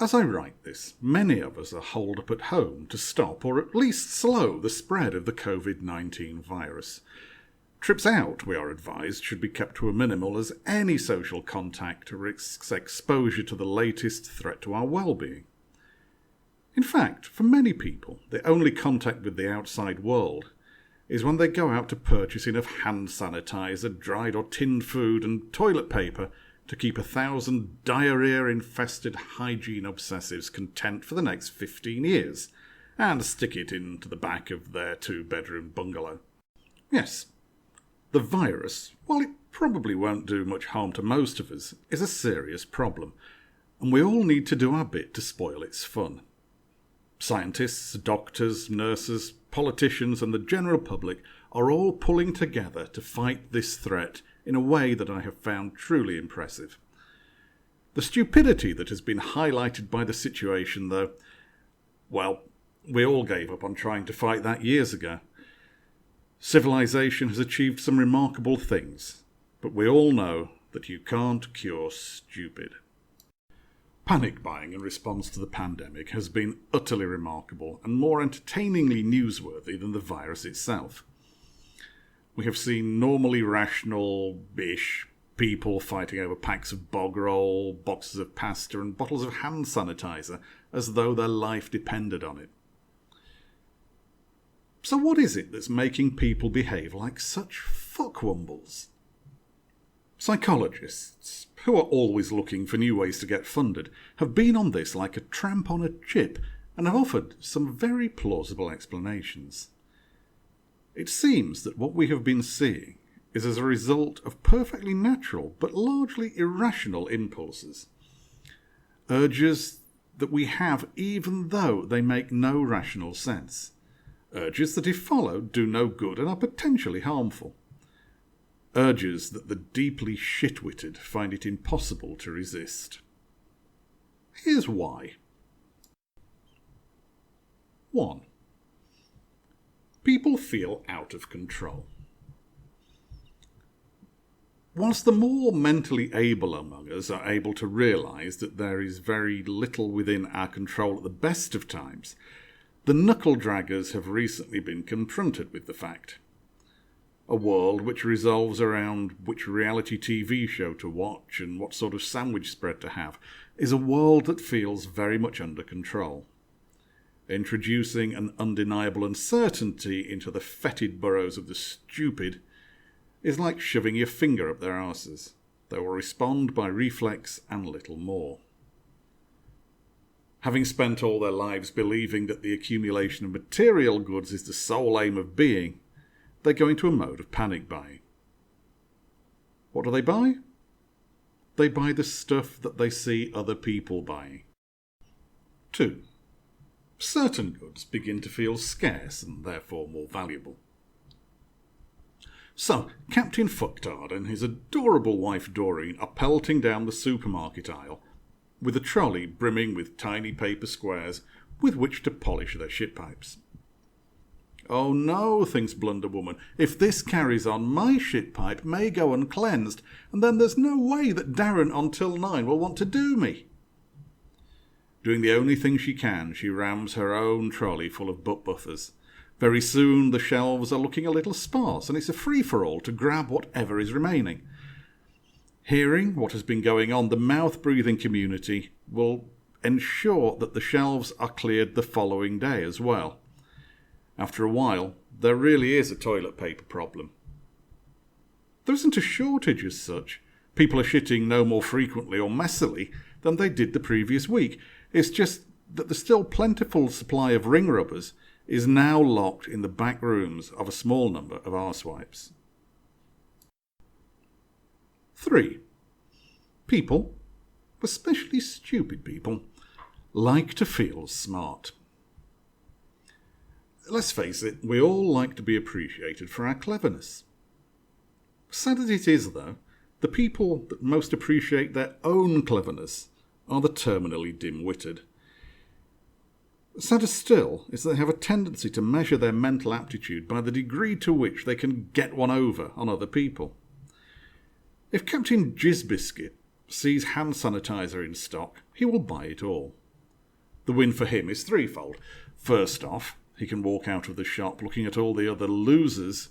As I write this, many of us are holed up at home to stop or at least slow the spread of the COVID-19 virus. Trips out, we are advised, should be kept to a minimal as any social contact risks exposure to the latest threat to our well-being. In fact, for many people, the only contact with the outside world is when they go out to purchase enough hand sanitizer, dried or tinned food and toilet paper to keep 1,000 diarrhea-infested hygiene obsessives content for the next 15 years, and stick it into the back of their 2-bedroom bungalow. Yes, the virus, while it probably won't do much harm to most of us, is a serious problem, and we all need to do our bit to spoil its fun. Scientists, doctors, nurses, politicians and the general public are all pulling together to fight this threat in a way that I have found truly impressive. The stupidity that has been highlighted by the situation, though, well, we all gave up on trying to fight that years ago. Civilization has achieved some remarkable things, but we all know that you can't cure stupid. Panic buying in response to the pandemic has been utterly remarkable and more entertainingly newsworthy than the virus itself. We have seen normally rational-ish people fighting over packs of bog roll, boxes of pasta and bottles of hand sanitizer as though their life depended on it. So what is it that's making people behave like such fuckwumbles? Psychologists, who are always looking for new ways to get funded, have been on this like a tramp on a chip and have offered some very plausible explanations. It seems that what we have been seeing is as a result of perfectly natural but largely irrational impulses. Urges that we have even though they make no rational sense. Urges that if followed do no good and are potentially harmful. Urges that the deeply shit-witted find it impossible to resist. Here's why. 1. People feel out of control. Whilst the more mentally able among us are able to realise that there is very little within our control at the best of times, the knuckle-draggers have recently been confronted with the fact. A world which revolves around which reality TV show to watch and what sort of sandwich spread to have is a world that feels very much under control. Introducing an undeniable uncertainty into the fetid burrows of the stupid is like shoving your finger up their arses. They will respond by reflex and little more. Having spent all their lives believing that the accumulation of material goods is the sole aim of being, they go into a mode of panic buying. What do they buy? They buy the stuff that they see other people buying. 2. Certain goods begin to feel scarce and therefore more valuable. So, Captain Fucktard and his adorable wife Doreen are pelting down the supermarket aisle with a trolley brimming with tiny paper squares with which to polish their shit pipes. Oh no, thinks Blunder Woman, if this carries on, my shit pipe may go uncleansed, and then there's no way that Darren on Till 9 will want to do me. Doing the only thing she can, she rams her own trolley full of butt buffers. Very soon the shelves are looking a little sparse, and it's a free-for-all to grab whatever is remaining. Hearing what has been going on, the mouth-breathing community will ensure that the shelves are cleared the following day as well. After a while, there really is a toilet paper problem. There isn't a shortage as such. People are shitting no more frequently or messily than they did the previous week. It's just that the still plentiful supply of ring rubbers is now locked in the back rooms of a small number of arsewipes. 3. People, especially stupid people, like to feel smart. Let's face it, we all like to be appreciated for our cleverness. Sad as it is, though, the people that most appreciate their own cleverness are the terminally dim-witted. Sadder still is that they have a tendency to measure their mental aptitude by the degree to which they can get one over on other people. If Captain Jizzbiscuit sees hand sanitizer in stock, he will buy it all. The win for him is threefold. First off, he can walk out of the shop looking at all the other losers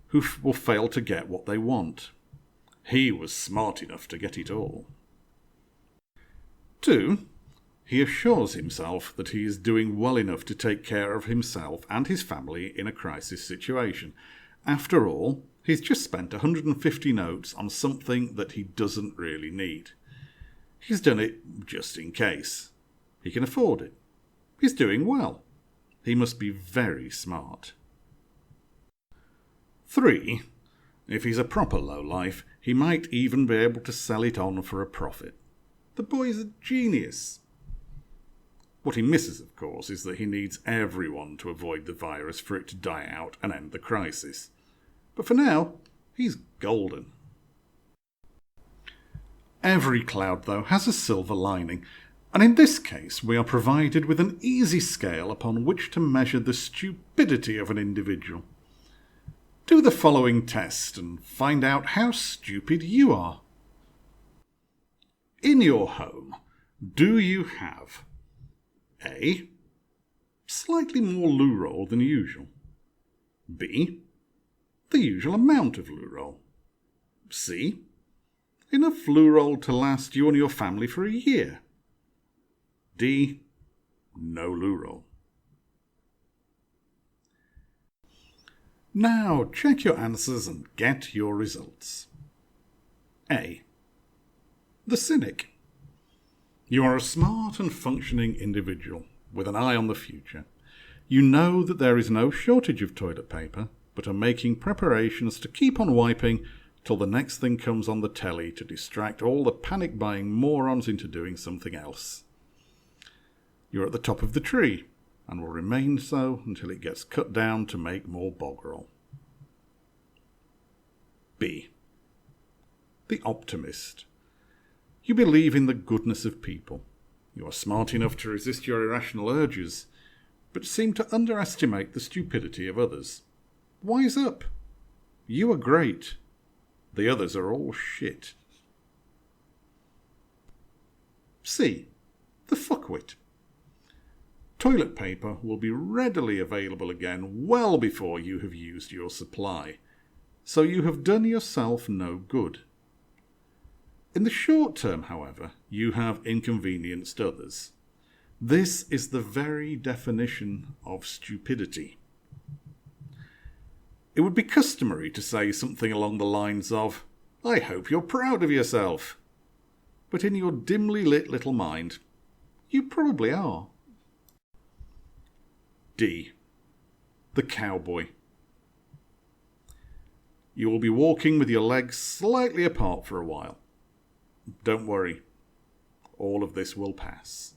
who will fail to get what they want. He was smart enough to get it all. 2. He assures himself that he is doing well enough to take care of himself and his family in a crisis situation. After all, he's just spent 150 notes on something that he doesn't really need. He's done it just in case. He can afford it. He's doing well. He must be very smart. 3. If he's a proper lowlife, he might even be able to sell it on for a profit. The boy's a genius. What he misses, of course, is that he needs everyone to avoid the virus for it to die out and end the crisis. But for now, he's golden. Every cloud, though, has a silver lining, and in this case we are provided with an easy scale upon which to measure the stupidity of an individual. Do the following test and find out how stupid you are. In your home, do you have A. Slightly more loo roll than usual. B. The usual amount of loo roll. C. Enough loo roll to last you and your family for a year. D. No loo roll. Now check your answers and get your results. A. The cynic. You are a smart and functioning individual with an eye on the future. You know that there is no shortage of toilet paper, but are making preparations to keep on wiping till the next thing comes on the telly to distract all the panic-buying morons into doing something else. You're at the top of the tree, and will remain so until it gets cut down to make more bog roll. B. The optimist. You believe in the goodness of people. You are smart enough to resist your irrational urges, but seem to underestimate the stupidity of others. Wise up. You are great. The others are all shit. C. The fuckwit. Toilet paper will be readily available again well before you have used your supply, so you have done yourself no good. In the short term, however, you have inconvenienced others. This is the very definition of stupidity. It would be customary to say something along the lines of, "I hope you're proud of yourself." But in your dimly lit little mind, you probably are. D. The cowboy. You will be walking with your legs slightly apart for a while. Don't worry, all of this will pass.